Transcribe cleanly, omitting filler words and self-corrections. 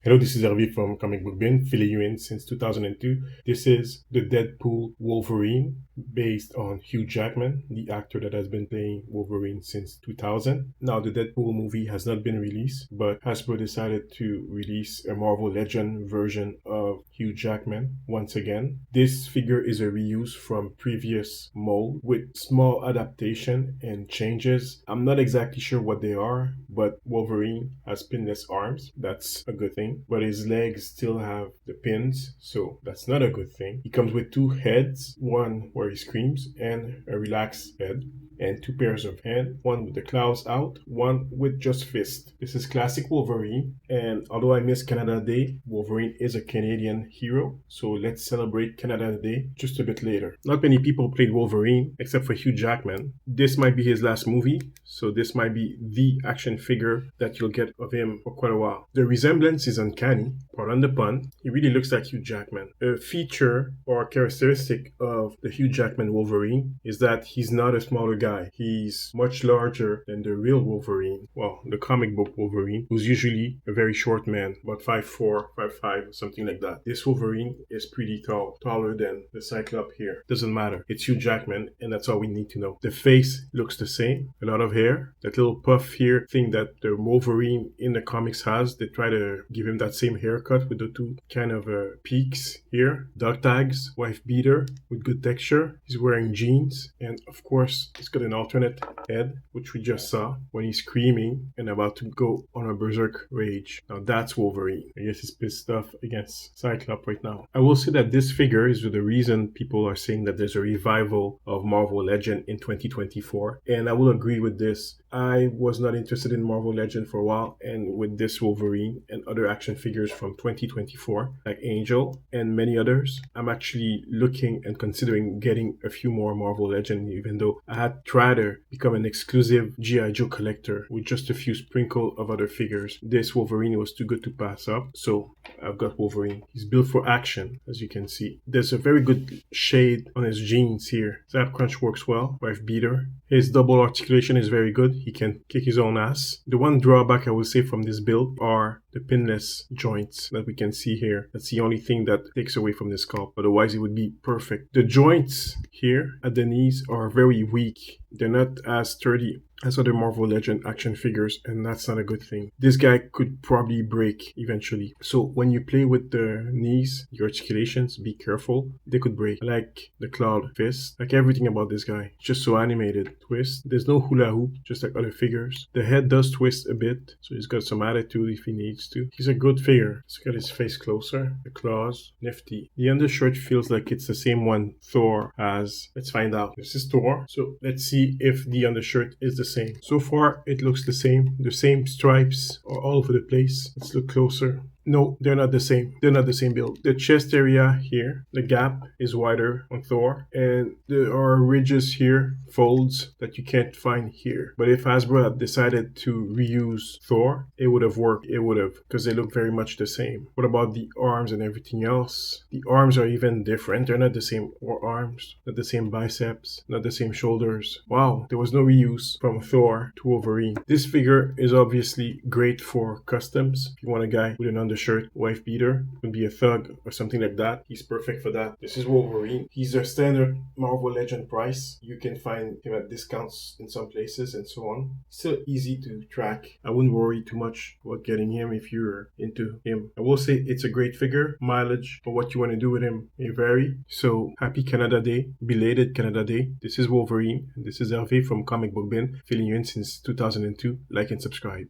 Hello, this is Hervé from Comic Book Bin, filling you in since 2002. This is the Deadpool Wolverine, based on Hugh Jackman, the actor that has been playing Wolverine since 2000. Now, the Deadpool movie has not been released, but Hasbro decided to release a Marvel Legend version of Hugh Jackman once again. This figure is a reuse from previous mold with small adaptation and changes. I'm not exactly sure what they are, but Wolverine has pinless arms. That's a good thing. But his legs still have the pins, so that's not a good thing. He comes with two heads, one where he screams and a relaxed head, and two pairs of hands, one with the claws out, one with just fist. This is classic Wolverine, and although I miss Canada Day, Wolverine is a Canadian hero, so let's celebrate Canada Day just a bit later. Not many people played Wolverine except for Hugh Jackman. This might be his last movie, so this might be the action figure that you'll get of him for quite a while. The resemblance is uncanny, pardon the pun. He really looks like Hugh Jackman. A feature or characteristic of the Hugh Jackman Wolverine is that he's not a smaller guy. He's much larger than the real Wolverine, well, the comic book Wolverine, who's usually a very short man, about 5'4", 5'5", something like that. This Wolverine is pretty tall, taller than the Cyclops here. Doesn't matter. It's Hugh Jackman, and that's all we need to know. The face looks the same. A lot of hair. That little puff here thing that the Wolverine in the comics has, they try to give him that same haircut with the two kind of peaks here. Dog tags, wife beater with good texture. He's wearing jeans, and of course, he's got an alternate head, which we just saw when he's screaming and about to go on a berserk rage. Now that's Wolverine. I guess he's pissed off against Cyclops right now. I will say that this figure is the reason people are saying that there's a revival of Marvel Legend in 2024, and I will agree with this. I was not interested in Marvel Legend for a while, and with this Wolverine and other action figures from 2024, like Angel and many others, I'm actually looking and considering getting a few more Marvel Legend, even though I had tried to become an exclusive G.I. Joe collector with just a few sprinkle of other figures. This Wolverine was too good to pass up, so I've got Wolverine. He's built for action, as you can see. There's a very good shade on his jeans here. Zap Crunch works well. Wife beater. His double articulation is very good. He can kick his own ass. The one drawback I would say from this build are the pinless joints that we can see here. That's the only thing that takes away from this sculpt. Otherwise, it would be perfect. The joints here at the knees are very weak. They're not as sturdy as other Marvel Legend action figures, and that's not a good thing. This guy could probably break eventually. So when you play with the knees, your articulations, be careful. They could break. I like the clawed fist. Like everything about this guy. It's just so animated. Twist. There's no hula hoop, just like other figures. The head does twist a bit, so he's got some attitude if he needs to. He's a good figure. Let's get his face closer. The claws, nifty. The undershirt feels like it's the same one Thor has. Let's find out. This is Thor, so let's see if the undershirt is the same. So far, it looks the same. The same stripes are all over the place. Let's look closer. No, they're not the same. They're not the same build. The chest area here, the gap is wider on Thor, and there are ridges here, folds that you can't find here. But if Hasbro had decided to reuse Thor, it would have worked. It would have, because they look very much the same. What about the arms and everything else? The arms are even different. They're not the same arms, not the same biceps, not the same shoulders. Wow, there was no reuse from Thor to Wolverine. This figure is obviously great for customs. If you want a guy with an undershirt, wife beater, could be a thug or something like that. He's perfect for that. This is Wolverine. He's a standard Marvel Legend price. You can find him at discounts in some places and so on. Still easy to track. I wouldn't worry too much about getting him if you're into him. I will say it's a great figure. Mileage for what you want to do with him may vary. So happy Canada Day, belated Canada Day. This is Wolverine, and this is Hervé from Comic Book Bin, filling you in since 2002. Like and subscribe.